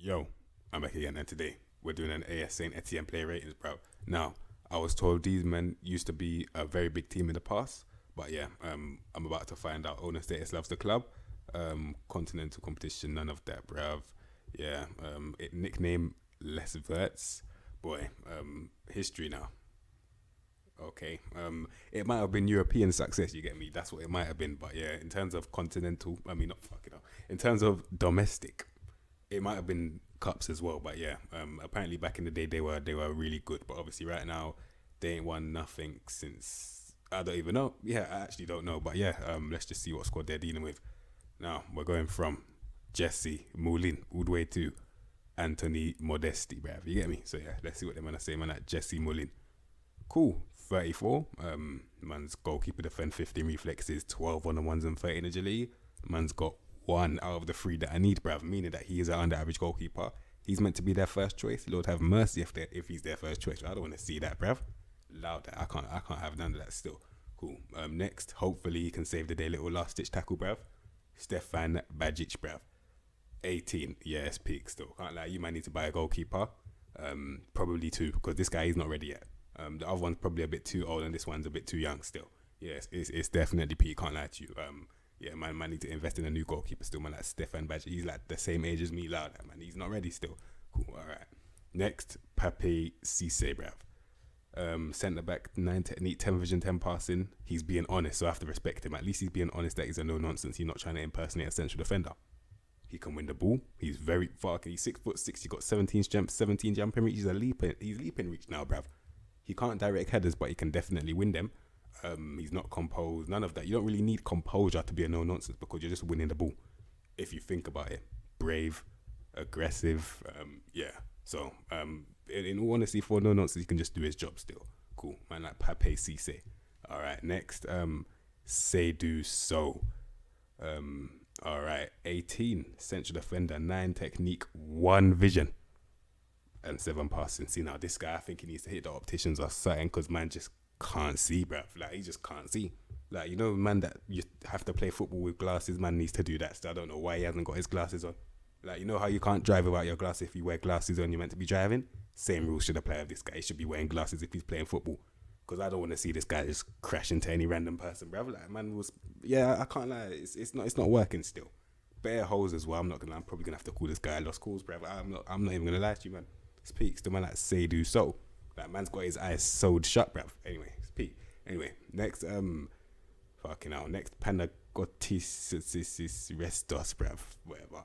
Yo, I'm back again, and today we're doing an AS Saint Etienne play ratings, bro. Now, I was told these men used to be a very big team in the past, but yeah, I'm about to find out. Owner status loves the club. Continental competition, none of that, bruv. Yeah, nickname Les Verts. Boy, history now. Okay, it might have been European success. You get me? That's what it might have been. But yeah, in terms of continental, I mean, not fucking hell. In terms of domestic, it might have been cups as well, but yeah. Apparently back in the day they were really good, but obviously right now they ain't won nothing since I don't even know. Yeah, I actually don't know, but yeah. Let's just see what squad they're dealing with. Now we're going from Jesse Moulin all the way to Anthony Modesti, bruv. You get me? So yeah, let's see what they man are saying. Man, at Jesse Moulin, cool. 34. Man's goalkeeper defend 15 reflexes, 12 on the ones and 30 in agility. Man's got one out of the three that I need, bruv, meaning that he is an under average goalkeeper. He's meant to be their first choice. Lord have mercy if he's their first choice. I don't want to see that, bruv. Loud that. I can't have none of that still. Cool. Next, hopefully he can save the day. Little last stitch tackle, bruv. Stefan Bajic, bruv. 18. Yes, peak still. Can't lie. You might need to buy a goalkeeper. Probably two, because this guy is not ready yet. The other one's probably a bit too old and this one's a bit too young still. Yes, it's definitely peak. Can't lie to you. Yeah, man, need to invest in a new goalkeeper still, man. Like Stefan Badger, he's like the same age as me, loud, man. He's not ready still. Cool, all right. Next, Pape Cisse, bruv. Centre back, 9 technique, 10 vision, 10 passing. He's being honest, so I have to respect him. At least he's being honest that he's a no nonsense. He's not trying to impersonate a central defender. He can win the ball. He's very fucking. He's 6'6". He got 17 jumping reach. He's leaping reach now, bruv. He can't direct headers, but he can definitely win them. He's not composed, none of that. You don't really need composure to be a no-nonsense because you're just winning the ball. If you think about it, brave, aggressive, yeah. So, in all honesty, for no-nonsense, he can just do his job still. Cool, man, like Pape Cisse. All right, next, Seydou So. All right, 18, central defender, 9 technique, 1 vision, and 7 passing. See, now this guy, I think he needs to hit the opticians or something because man just can't see, bruv. Like, he just can't see. Like, you know, man that you have to play football with glasses, man needs to do that. So I don't know why he hasn't got his glasses on. Like, you know how you can't drive without your glasses if you wear glasses on, you're meant to be driving? Same rules should apply with this guy. He should be wearing glasses if he's playing football. Because I don't want to see this guy just crash into any random person, bruv. Like, man was, yeah, I can't lie. It's not working still. Bare holes as well. I'm probably gonna have to call this guy lost calls, bruv. I'm not even gonna lie to you, man. Speaks to man like Seydou So. That man's got his eyes sewed shut, bruv. Anyway, speak. Anyway, next, fucking hell. Next, Panagotis Restos, bruv. Whatever.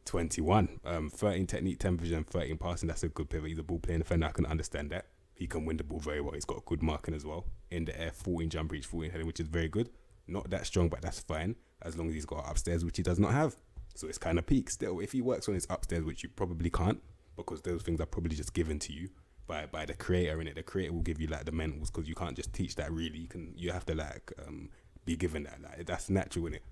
21. 13 technique, 10 vision, 13 passing. That's a good pivot. He's a ball playing defender. I can understand that. He can win the ball very well. He's got good marking as well. In the air, 14 jump reach, 14 heading, which is very good. Not that strong, but that's fine. As long as he's got upstairs, which he does not have. So it's kind of peak still. If he works on his upstairs, which you probably can't, because those things are probably just given to you by the creator in it. The creator will give you like the mentals because you can't just teach that really. You have to like be given that. Like, that's natural in it.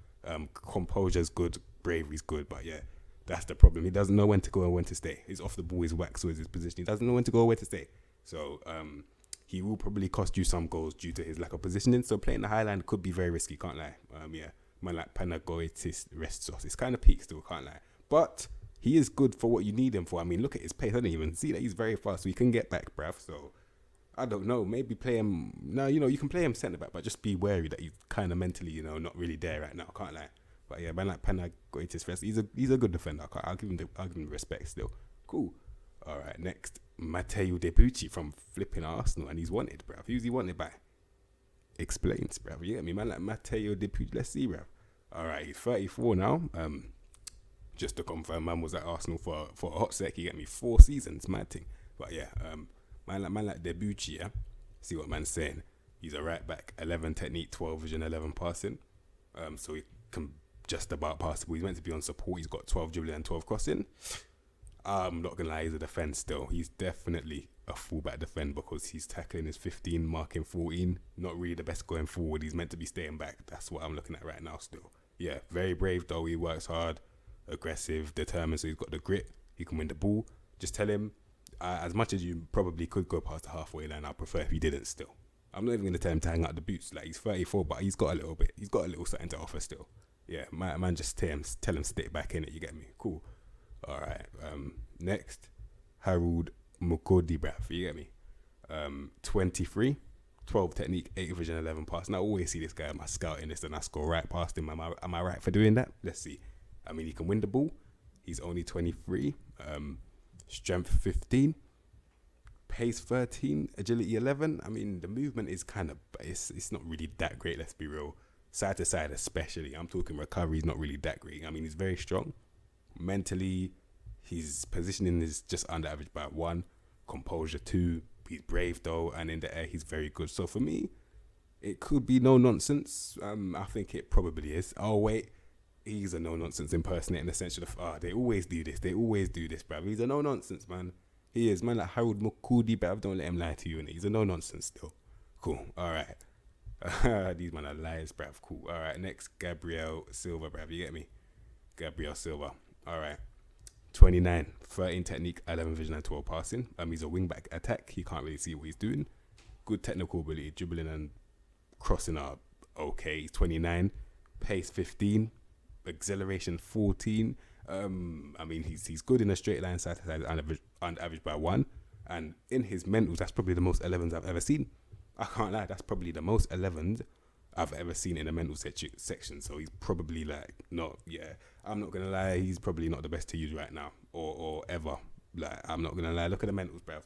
Composure's good, bravery's good, but yeah, that's the problem. He doesn't know when to go and when to stay. He's off the ball, his wax, so is his position. He doesn't know when to go or where to stay. So he will probably cost you some goals due to his lack of positioning. So playing the high line could be very risky, can't lie. Yeah, man like Panagoitis Restos. It's kind of peak still, can't lie. But he is good for what you need him for. I mean, look at his pace. I didn't even see that he's very fast, so he can get back, bruv. So I don't know. Maybe play him. No, you can play him centre back, but just be wary that he's kind of mentally, not really there right now. Can't lie. But yeah, man like Panagoitis Restos. He's a good defender. I'll give him the respect still. Cool. All right, next, Matteo Debuchy from flipping Arsenal, and he's wanted, bruv. Who's he wanted by? Explains, bruv. You get me, man? Like Matteo Debuchy. Let's see, bruv. All right, he's 34 now. Just to confirm, man was at Arsenal for a hot sec. He get me 4 seasons, mad thing. But yeah, man like Debuchy, yeah. See what man's saying. He's a right back, 11 technique, 12 vision, 11 passing. So he can just about pass the ball. He's meant to be on support. He's got 12 dribbling and 12 crossing. I'm not gonna lie, he's a defend still. He's definitely a fullback defend because he's tackling his 15, marking 14. Not really the best going forward. He's meant to be staying back. That's what I'm looking at right now still. Yeah, very brave though. He works hard, aggressive, determined. So he's got the grit. He can win the ball. Just tell him, as much as you probably could go past the halfway line, I prefer if he didn't still. I'm not even gonna tell him to hang out the boots. Like, he's 34, but he's got a little bit. He's got a little something to offer still. Yeah, man, just tell him stick back in it. You get me? Cool. All right. Next, Harold Mukodi, bruv. You get me? 23, 12 technique, 8 vision, 11 pass. And I always see this guy in my scouting list and I score right past him. Am I right for doing that? Let's see. I mean, he can win the ball. He's only 23. Strength 15. Pace 13. Agility 11. I mean, the movement is kind of, it's not really that great, let's be real. Side to side especially. I'm talking recovery is not really that great. I mean, he's very strong. Mentally, his positioning is just under average by 1. Composure 2. He's brave though, and in the air he's very good. So for me, it could be no nonsense. I think it probably is. Oh wait, he's a no nonsense impersonator in the sense of they always do this. They always do this, bruv. He's a no nonsense man. He is man like Harold Mukudi, bruv. Don't let him lie to you. And he's a no nonsense still. Cool. All right. These men are liars, bruv. Cool. All right. Next, Gabriel Silva, bruv. You get me? Gabriel Silva. All right. 29, 13 technique, 11 vision and 12 passing. He's a wing back attack. He can't really see what he's doing. Good technical ability, dribbling and crossing are okay. He's 29, pace 15, acceleration 14. I mean, he's good in a straight line, side to side, and average by 1. And in his mentals, that's probably the most 11s I've ever seen. I can't lie, that's probably the most 11s I've ever seen in a mental section. So he's probably like I'm not gonna lie, he's probably not the best to use right now or ever. Like, I'm not gonna lie, look at the mentals, bruv.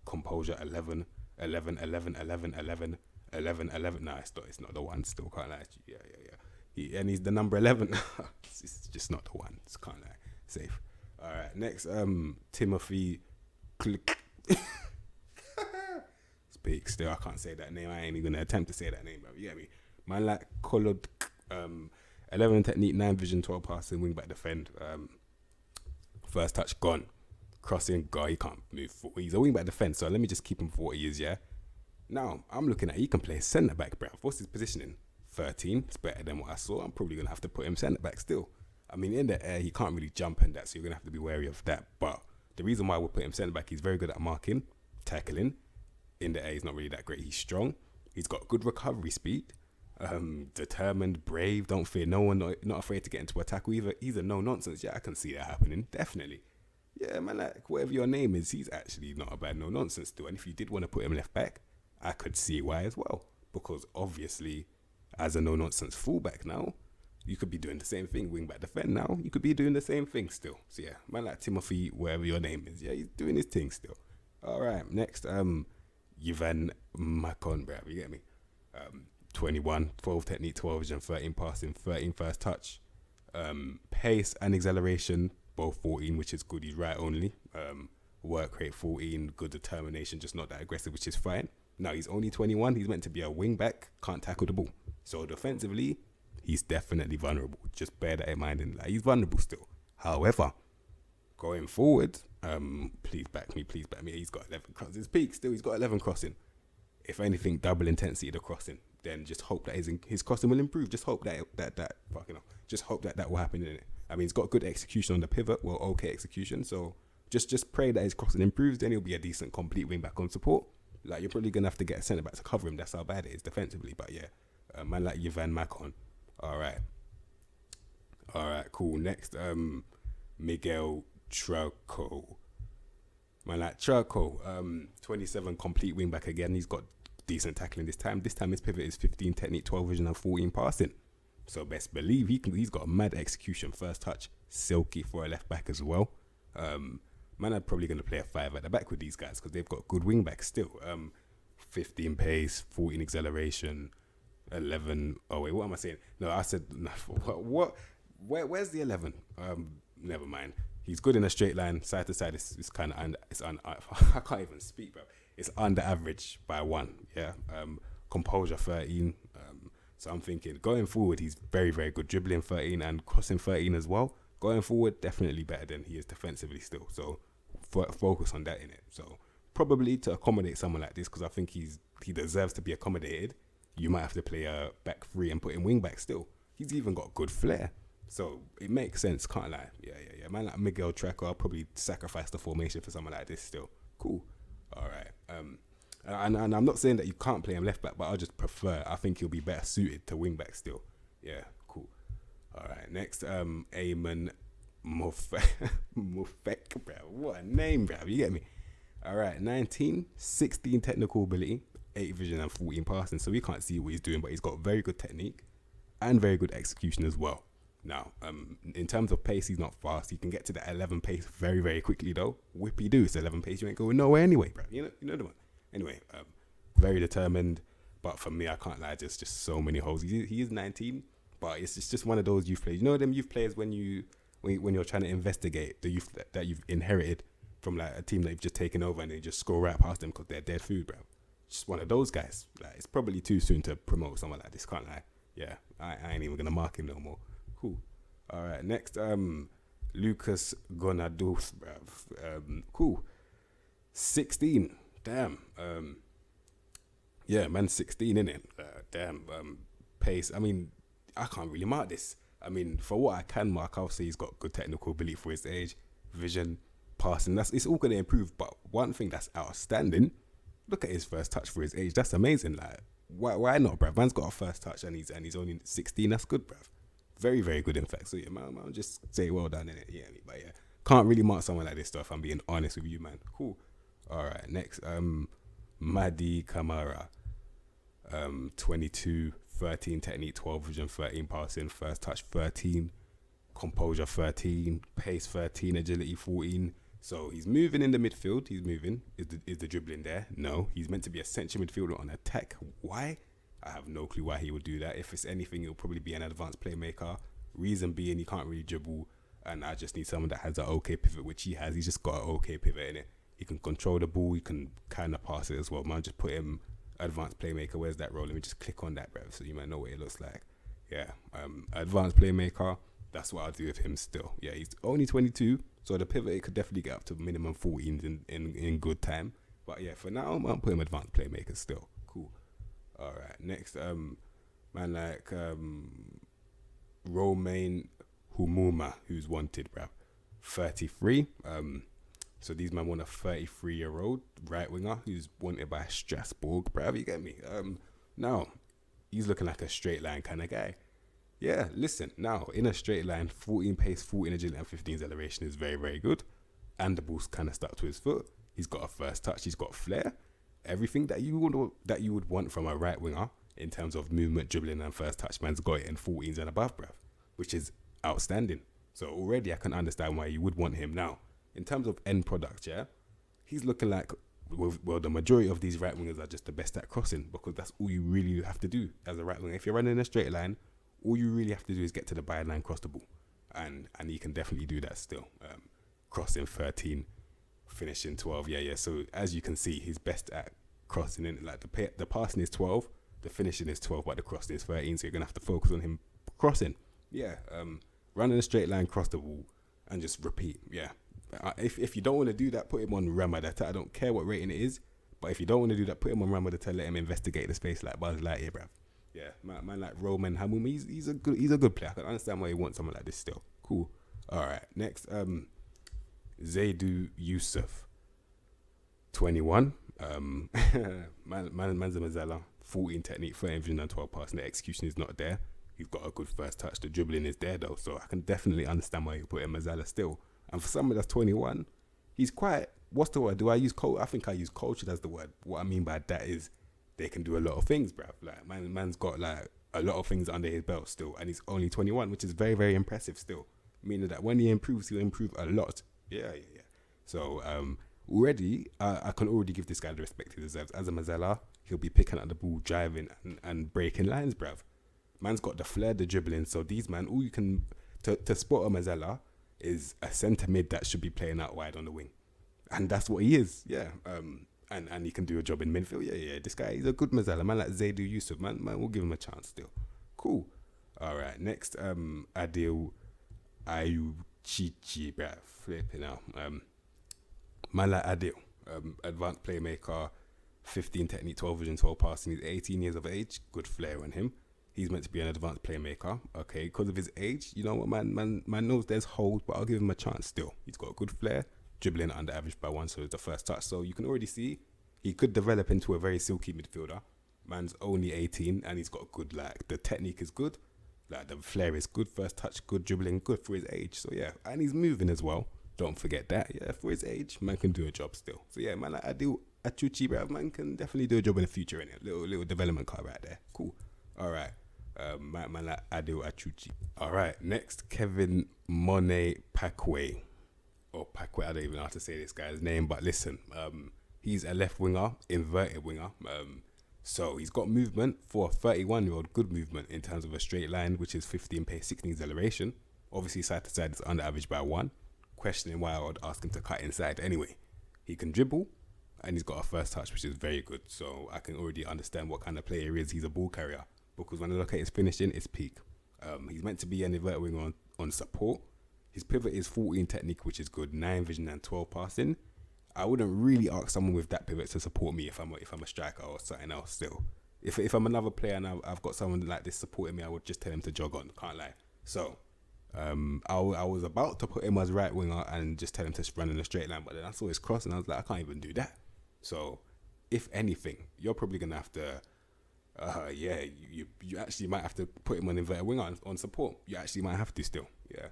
Composure 11. Nah, it's not the one. Still can't lie. And he's the number 11. It's just not the one. Just can't lie. Safe. All right. Next, Timothy. Speak. Still, I can't say that name. I ain't even gonna attempt to say that name, bro. You get me? Man, like colored. 11 technique, 9 vision, 12 passing, wing back defend. First touch gone. Crossing, guy, he can't move forward. He's a wing back defend, so let me just keep him for what he is, yeah? Now, I'm looking at, he can play centre back, bruv. What's his positioning? 13. It's better than what I saw. I'm probably going to have to put him centre back still. I mean, in the air, he can't really jump and that, so you're going to have to be wary of that. But the reason why we'll put him centre back, he's very good at marking, tackling. In the air, he's not really that great. He's strong. He's got good recovery speed. Determined, brave, don't fear no one, not afraid to get into a tackle either. He's a no nonsense. Yeah, I can see that happening. Definitely. Yeah, man, like whatever your name is, he's actually not a bad no nonsense still. And if you did want to put him left back, I could see why as well. Because obviously, as a no nonsense fullback now, you could be doing the same thing. Wing back defend now, you could be doing the same thing still. So yeah, man, like Timothy, whatever your name is, yeah, he's doing his thing still. All right, next, Yvan Macon, bruv, you get me? 21, 12 technique, 12 vision, 13 passing, 13 first touch. Pace and acceleration, both 14, which is good. He's right only. Work rate 14, good determination, just not that aggressive, which is fine. Now, he's only 21. He's meant to be a wing back, can't tackle the ball. So defensively, he's definitely vulnerable. Just bear that in mind. And like, he's vulnerable still. However, going forward, please back me. He's got 11 crossing. His peak still, he's got 11 crossing. If anything, double intensity of the crossing. Then just hope that his crossing will improve. Just hope just hope that will happen in it. I mean, he's got good execution on the pivot. Well, okay execution. So just pray that his crossing improves. Then he'll be a decent complete wing back on support. Like, you're probably gonna have to get a centre back to cover him. That's how bad it is defensively. But yeah, man like Yvan Macon. All right, cool. Next, Miguel Traco. Man like Traco. 27 complete wing back again. He's got decent tackling this time. This time his pivot is 15 technique, 12 vision and 14 passing. So best believe he's got a mad execution. First touch, silky for a left back as well. Man, I'm probably going to play a 5 at the back with these guys because they've got good wing backs still. 15 pace, 14 acceleration, 11. Oh wait, what am I saying? No, I said what? Where's the 11? Never mind. He's good in a straight line, side to side. It's kind of I can't even speak, bro. It's under average by 1. Yeah. Composure 13. So I'm thinking going forward, he's very, very good. Dribbling 13 and crossing 13 as well. Going forward, definitely better than he is defensively still. So focus on that in it. So probably to accommodate someone like this, because I think he deserves to be accommodated, you might have to play a back 3 and put him wing back still. He's even got good flair. So it makes sense, can't lie. Yeah. Man like Miguel Traco, I'll probably sacrifice the formation for someone like this still. Cool. All right. And I'm not saying that you can't play him left back, but I just prefer. I think he'll be better suited to wing back still. Yeah, cool. All right. Next, Eamon Mufek, bro. What a name, bro. You get me? All right, 19, 16 technical ability, 8 vision, and 14 passing. So we can't see what he's doing, but he's got very good technique and very good execution as well. Now, in terms of pace, he's not fast. He can get to the 11 pace very, very quickly, though. Whippy do. It's 11 pace. You ain't going nowhere anyway, bro. You know the one. Anyway, very determined. But for me, I can't lie. There's just so many holes. He is 19, but it's just one of those youth players. You know them youth players when you're trying to investigate the youth that you've inherited from like a team that you've just taken over and they just scroll right past them because they're dead food, bro. Just one of those guys. Like, it's probably too soon to promote someone like this. Can't lie. Yeah, I ain't even gonna mark him no more. Cool. All right, next, Lucas Gonadous, bruv. Cool. 16. Damn. Yeah, man, 16, innit? Damn. Pace. I mean, I can't really mark this. I mean, for what I can mark, I'll say he's got good technical ability for his age, vision, passing. It's all going to improve. But one thing that's outstanding, look at his first touch for his age. That's amazing. Like, why not, bruv? Man's got a first touch and he's only 16. That's good, bruv. Very, very good, in fact. So, yeah, man, I'll just say well done, innit? Yeah, but yeah, can't really mark someone like this stuff. I'm being honest with you, man. Cool. All right, next, Madi Kamara, 22, 13 technique, 12 vision, 13 passing, first touch 13, composure 13, pace 13, agility 14. So he's moving in the midfield. He's moving. Is the dribbling there? No. He's meant to be a central midfielder on attack. Why? I have no clue why he would do that. If it's anything, it'll probably be an advanced playmaker. Reason being, he can't really dribble, and I just need someone that has an okay pivot, which he has. He's just got an okay pivot in it. He can control the ball. He can kind of pass it as well. Man, just put him advanced playmaker. Where's that role? Let me just click on that, bruv, so you might know what it looks like. Yeah, advanced playmaker. That's what I'll do with him still. Yeah, he's only 22, so the pivot, it could definitely get up to minimum 14s in good time. But yeah, for now, I'll put him advanced playmaker still. Cool. All right, next, man like Romain Humuma, who's wanted, bruv. 33. So these man want a 33-year-old right winger who's wanted by Strasbourg, bruv. You get me? Now, he's looking like a straight line kind of guy. Yeah, listen, now, in a straight line, 14 pace, 14 agility, and 15 acceleration is very, very good. And the ball's kind of stuck to his foot. He's got a first touch. He's got flair. Everything that you would want from a right winger in terms of movement, dribbling, and first touch, man's got it in 14s and above, bruv, which is outstanding. So already I can understand why you would want him. Now, in terms of end product, yeah, he's looking like, well, the majority of these right wingers are just the best at crossing, because that's all you really have to do as a right winger. If you're running a straight line, all you really have to do is get to the byline, cross the ball, and he can definitely do that still. Crossing 13, finishing 12. Yeah. So as you can see, he's best at crossing. In like the passing is 12, the finishing is 12, but the crossing is 13. So you're gonna have to focus on him crossing. Yeah. Running a straight line, cross the ball, and just repeat. Yeah. If you don't want to do that, put him on Ramadata. I don't care what rating it is, but if you don't want to do that, put him on Ramadata. Let him investigate the space like Buzz Lightyear, bruv. Yeah, man like Roman Hamum, he's a good player. I can understand why you want someone like this still. Cool. All right, next, Zaidu Yusuf, 21. Man's a Mazzala, 14 technique, 13 vision, and 12 passing. The execution is not there. He's got a good first touch. The dribbling is there though, so I can definitely understand why you put him Mazzala still. And for someone that's 21, he's quite. What's the word? Do I use I think I use cultured as the word. What I mean by that is, they can do a lot of things, bruv. Like, man's got like a lot of things under his belt still, and he's only 21, which is very, very impressive still. Meaning that when he improves, he'll improve a lot. Yeah. So already, I can already give this guy the respect he deserves. As a Mazzala, he'll be picking up the ball, driving and breaking lines, bruv. Man's got the flair, the dribbling. So these man, all you can to spot a Mazzala is a centre mid that should be playing out wide on the wing, and that's what he is. Yeah. And he can do a job in midfield. Yeah. This guy, he's a good Mazzala. Man like Zaidu Yusuf, man, we'll give him a chance still. Cool. All right, next, Adil Ayuchichi, bruv. Flipping out. Man like Adil, advanced playmaker, 15 technique, 12 vision, 12 passing. He's 18 years of age. Good flair on him. He's meant to be an advanced playmaker. Okay, because of his age, you know what, man knows there's holes, but I'll give him a chance still. He's got a good flair. Dribbling under average by 1, so it's the first touch. So you can already see he could develop into a very silky midfielder. Man's only 18, and he's got good, like, the technique is good, Like the flair is good, first touch, good dribbling, good for his age. So yeah, and he's moving as well. Don't forget that. Yeah, for his age, man can do a job still. So yeah, man, like Adil Achuchi, bruv, man can definitely do a job in the future, innit? Little development card right there. Cool. All right. Man like Adil Achuchi. All right. Next, Kevin Monet Pakwe. Or Pakwe, I don't even know how to say this guy's name, but listen, he's a left winger, inverted winger. So he's got movement for a 31-year-old, good movement in terms of a straight line, which is 15 pace, 16 acceleration. Obviously, side to side is under average by 1. Questioning why I would ask him to cut inside. Anyway, he can dribble and he's got a first touch, which is very good. So I can already understand what kind of player he is. He's a ball carrier because when I look at his finishing, it's peak. He's meant to be an inverted winger on support. His pivot is 14 technique, which is good, 9 vision and 12 passing. I wouldn't really ask someone with that pivot to support me if I'm a striker or something else still. If I'm another player and I've got someone like this supporting me, I would just tell him to jog on, can't lie. So I was about to put him as right winger and just tell him to run in a straight line, but then I saw his cross and I was like, I can't even do that. So if anything, you're probably going to have to, you actually might have to put him on inverted winger on support. You actually might have to still, yeah.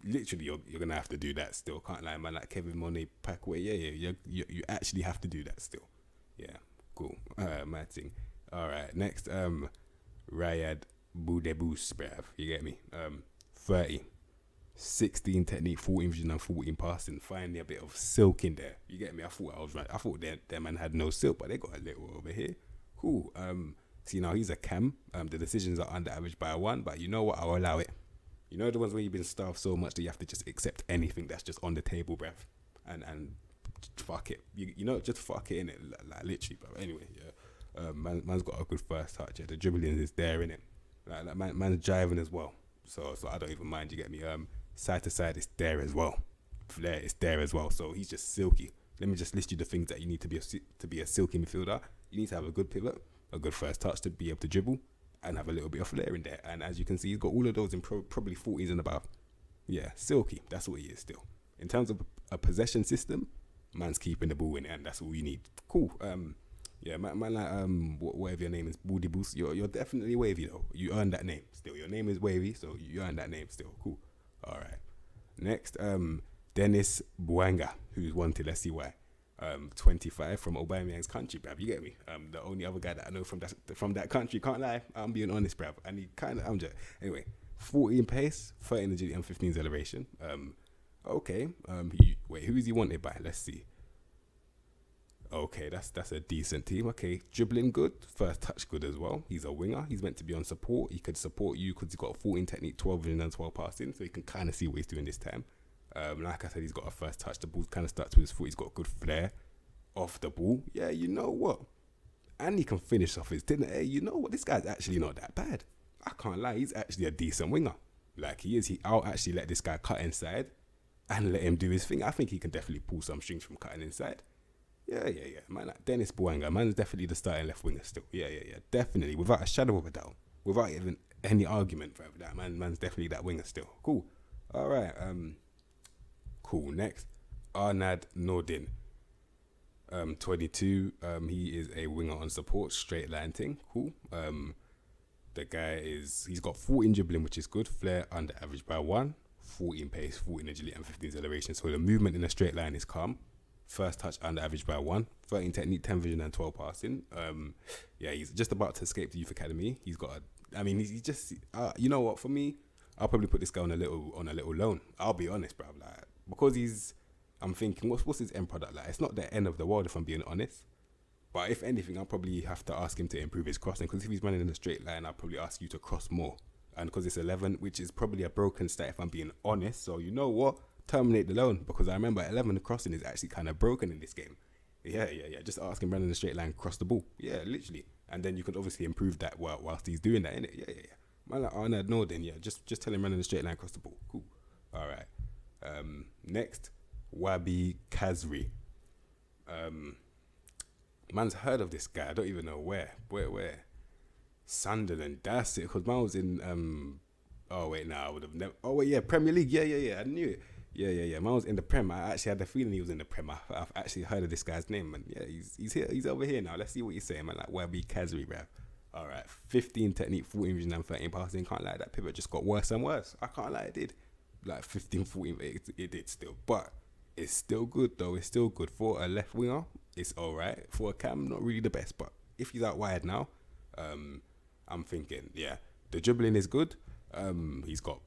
Literally, you're gonna have to do that still. Can't lie, man. Like Kevin Monet Pakwe, you actually have to do that still. Yeah, cool. Mad thing. All right, next, Riyad Boudebous, bruv. You get me? 30, 16 technique, 14 vision, and 14 passing. Finally, a bit of silk in there. You get me? I thought I was right. I thought their man had no silk, but they got a little over here. Cool. See now he's a cam. The decisions are under average by 1, but you know what? I'll allow it. You know the ones where you've been starved so much that you have to just accept anything that's just on the table, bruv, and fuck it. You know, just fuck it, innit? Like literally, bruv. Anyway, yeah. Man's got a good first touch. Yeah, the dribbling is there, innit? Like man's driving as well. So I don't even mind. You get me? Side to side, it's there as well. Flair, it's there as well. So he's just silky. Let me just list you the things that you need to be a silky midfielder. You need to have a good pivot, a good first touch to be able to dribble, and have a little bit of flair in there. And as you can see, he's got all of those in probably 40s and above. Yeah, silky. That's what he is still. In terms of a possession system, man's keeping the ball in it, and that's all you need. Cool. Yeah, man like whatever your name is, Booty Boost. You're definitely wavy though. You earned that name still. Your name is wavy, so you earned that name still. Cool. All right. Next, Dennis Bwanga, who's wanted. Let's see why. 25 from Aubameyang's country, bruv. You get me? The only other guy that I know from that country, can't lie. I'm being honest, bruv. And he I'm just anyway. 14 pace, 13 agility, and 15 acceleration. Okay. Wait, who is he wanted by? Let's see. Okay, that's a decent team. Okay, dribbling good, first touch good as well. He's a winger. He's meant to be on support. He could support you because he's got 14 technique, 12 vision, and 12 passing, so you can kind of see what he's doing this time. Like I said, he's got a first touch. The ball kind of starts with his foot. He's got a good flair off the ball. Yeah, you know what? And he can finish off his dinner. Hey, you know what? This guy's actually not that bad. I can't lie. He's actually a decent winger. Like he is. I'll actually let this guy cut inside and let him do his thing. I think he can definitely pull some strings from cutting inside. Yeah. Man, like Dennis Bwanga, man's definitely the starting left winger still. Yeah. Definitely. Without a shadow of a doubt. Without even any argument for that. Man's definitely that winger still. Cool. All right. Cool. Next, Arnad Nordin. 22. He is a winger on support, straight line thing. Cool. The guy he's got 14 dribbling, which is good. Flair under average by 1. 14 pace, 14 agility, and 15 acceleration. So the movement in a straight line is calm. First touch under average by 1. 13 technique, 10 vision, and 12 passing. Yeah, he's just about to escape the youth academy. He's got he's just, you know what, for me, I'll probably put this guy on a little loan. I'll be honest, bro. Like, because I'm thinking, what's his end product like? It's not the end of the world if I'm being honest. But if anything, I'll probably have to ask him to improve his crossing, because if he's running in a straight line, I'll probably ask you to cross more. And because it's 11, which is probably a broken stat if I'm being honest. So you know what? Terminate the loan, because I remember 11, the crossing is actually kind of broken in this game. Yeah. Just ask him running in a straight line, cross the ball. Yeah, literally. And then you can obviously improve that whilst he's doing that, innit? Yeah. Man, like Arnad Norden, yeah, just tell him running in a straight line, cross the ball. Cool. All right. Next, Wabi Kazri. Man's heard of this guy. I don't even know where. Sunderland. That's it. Because man was in I would have never. Oh wait, yeah, Premier League. Yeah. I knew it. Yeah. Man was in the Prem. I actually had the feeling he was in the Prem. I've actually heard of this guy's name, man. Yeah, he's here. He's over here now. Let's see what he's saying, man. Like Wabi Kazri, bruv. All right, 15 technique, 14 vision, and 13 passing. Can't lie, that pivot just got worse and worse. I can't lie, it did. Like 15, 14, it did still. But it's still good, though. It's still good. For a left winger, it's all right. For a cam, not really the best. But if he's out wide now, I'm thinking, yeah, the dribbling is good. He's got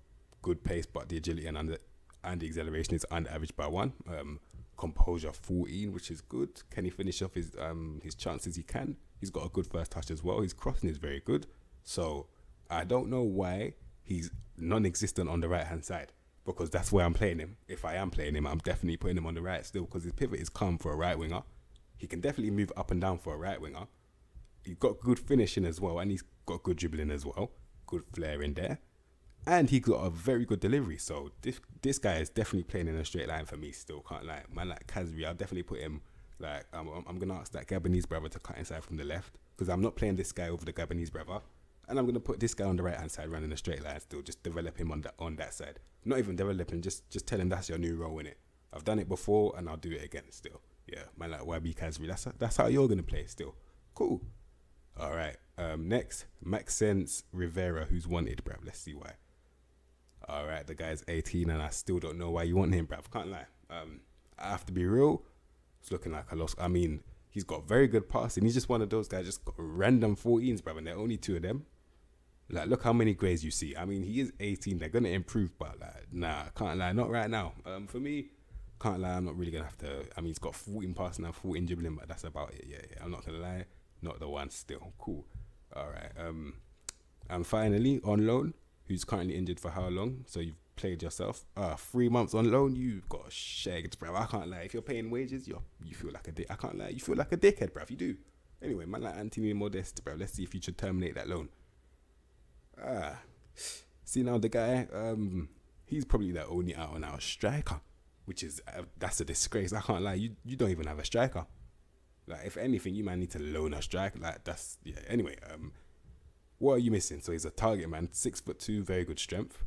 good pace, but the agility and the acceleration is under average by 1. Composure 14, which is good. Can he finish off his chances? He can. He's got a good first touch as well. His crossing is very good. So I don't know why he's non-existent on the right hand side, because that's where I'm playing him. If I am playing him, I'm definitely putting him on the right still, because his pivot is calm for a right winger. He can definitely move up and down for a right winger. He's got good finishing as well, and he's got good dribbling as well. Good flair in there. And he got a very good delivery. So this guy is definitely playing in a straight line for me still. Can't lie. Man like Kazri, I'll definitely put him, like, I'm going to ask that Gabonese brother to cut inside from the left, because I'm not playing this guy over the Gabonese brother. And I'm going to put this guy on the right-hand side running a straight line still. Just develop him on that side. Not even develop him, just tell him that's your new role in it. I've done it before, and I'll do it again still. Yeah, man like YB Kazri, that's how you're going to play still. Cool. All right. Next, Maxence Rivera, who's wanted, bruv. Let's see why. All right, the guy's 18, and I still don't know why you want him, bruv. Can't lie. I have to be real. It's looking like a loss. I mean, he's got very good passing. He's just one of those guys, just got random 14s, bruv, and there are only 2 of them. Like, look how many grades you see. I mean, he is 18. They're going to improve, but, like, nah, can't lie. Not right now. For me, can't lie. I'm not really going to have to. I mean, he's got 14 passing and 14 dribbling, but that's about it. Yeah. I'm not going to lie. Not the one still. Cool. All right. And finally, on loan, who's currently injured for how long? So you've played yourself. 3 months on loan, you've got shagged, bruv. I can't lie. If you're paying wages, you feel like a dick. I can't lie. You feel like a dickhead, bruv. You do. Anyway, man like Anthony Modeste, bruv. Let's see if you should terminate that loan. See now the guy, he's probably the only out and out striker, which is that's a disgrace. I can't lie. You don't even have a striker. Like, if anything, you might need to loan a striker. Like, that's, yeah. Anyway, what are you missing? So he's a target man, 6'2", very good strength,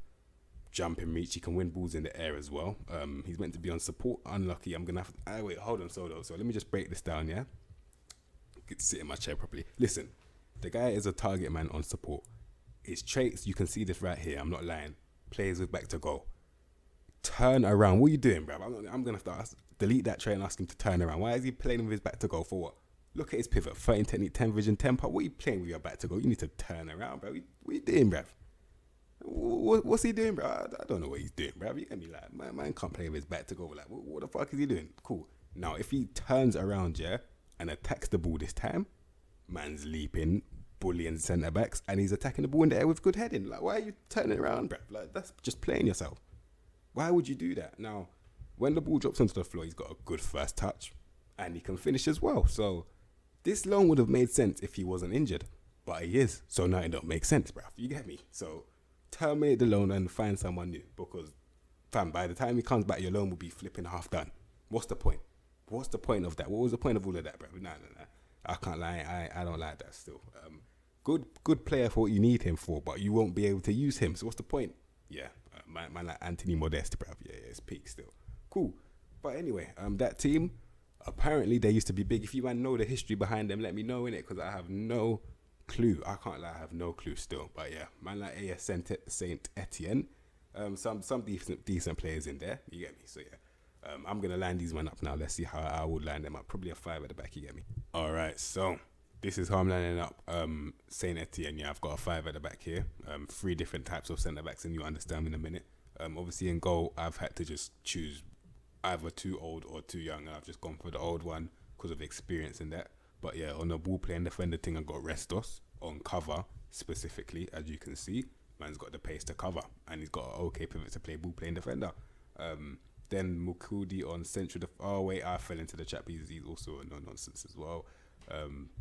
jumping reach. He can win balls in the air as well. He's meant to be on support. Unlucky. I'm gonna have to. Wait, hold on, so let me just break this down. Yeah, sit in my chair properly. Listen, the guy is a target man on support. His traits, you can see this right here. I'm not lying. Plays with back to goal. Turn around. What are you doing, bruv? I'm gonna have to delete that trait and ask him to turn around. Why is he playing with his back to goal for what? Look at his pivot, 13 technique, 10 vision, 10 part. What are you playing with your back to go? You need to turn around, bro. What are you doing, bruv? What's he doing, bro? I don't know what he's doing, bruv. You get me? Like, man can't play with his back to go. Like, what the fuck is he doing? Cool. Now, if he turns around, yeah, and attacks the ball this time, man's leaping, bullying centre backs, and he's attacking the ball in the air with good heading. Like, why are you turning around, bruv? Like, that's just playing yourself. Why would you do that? Now, when the ball drops onto the floor, he's got a good first touch, and he can finish as well. So this loan would have made sense if he wasn't injured, but he is. So now it don't make sense, bruv. You get me? So terminate the loan and find someone new, because, fam, by the time he comes back, your loan will be flipping half done. What's the point? What's the point of that? What was the point of all of that, bruv? Nah. I can't lie. I don't like that still. Good player for what you need him for, but you won't be able to use him. So what's the point? Yeah, man like Anthony Modeste, bruv. Yeah, it's peak still. Cool. But anyway, that team, apparently they used to be big. If you know the history behind them, let me know, innit? Because I have no clue. I can't lie, I have no clue still. But yeah, man like AS Saint Etienne. Some decent players in there. You get me? So yeah. I'm going to line these one up now. Let's see how I would line them up. Probably a 5 at the back, you get me? Alright, so this is how I'm lining up Saint Etienne. Yeah, I've got a 5 at the back here. 3 different types of centre backs, and you understand in a minute. Obviously in goal, I've had to just choose either too old or too young, and I've just gone for the old one because of experience in that. But yeah, on the ball playing defender thing, I got Restos on cover specifically, as you can see. Man's got the pace to cover, and he's got an okay pivot to play ball playing defender. Then Mukudi on central. I fell into the trap. He's also a no nonsense as well.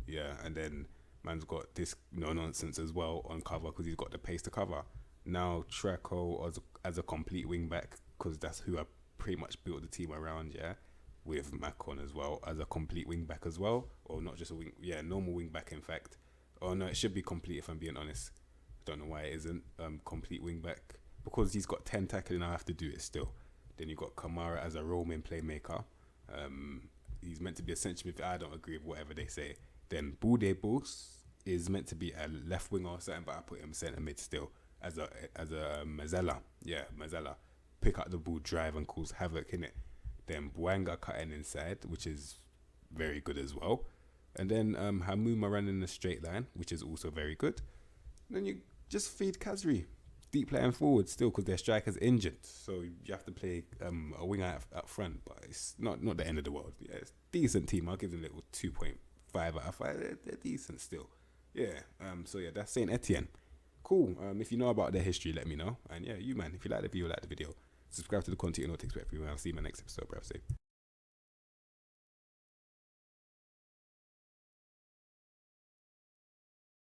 Yeah, and then man's got this no nonsense as well on cover because he's got the pace to cover. Now Traco as a complete wing back, because that's who I pretty much built the team around. Yeah, with Macon as well as a complete wing back as well, or not just a wing. Yeah, normal wing back in fact. Oh no, it should be complete if I'm being honest. I don't know why it isn't complete wing back, because he's got 10 tackling. I have to do it still. Then you got Kamara as a roaming playmaker. He's meant to be a central midfielder. I don't agree with whatever they say. Then Bude Bos is meant to be a left winger or something, but I put him centre mid still as a Mazzella. Yeah, Mazzella. Pick up the ball, drive and cause havoc in it. Then Bwanga cutting inside, which is very good as well. And then Hamuma running the straight line, which is also very good. And then you just feed Kazri. Deep playing forward still because their striker's injured. So you have to play a winger up front. But it's not the end of the world. Yeah, it's a decent team. I'll give them a little 2.5 out of 5. They're decent still. Yeah. So yeah, that's Saint Etienne. Cool. If you know about their history, let me know. And yeah, you man, if you like the video, subscribe to the content, you know what to expect from me. I'll see you in my next episode, bro. Say.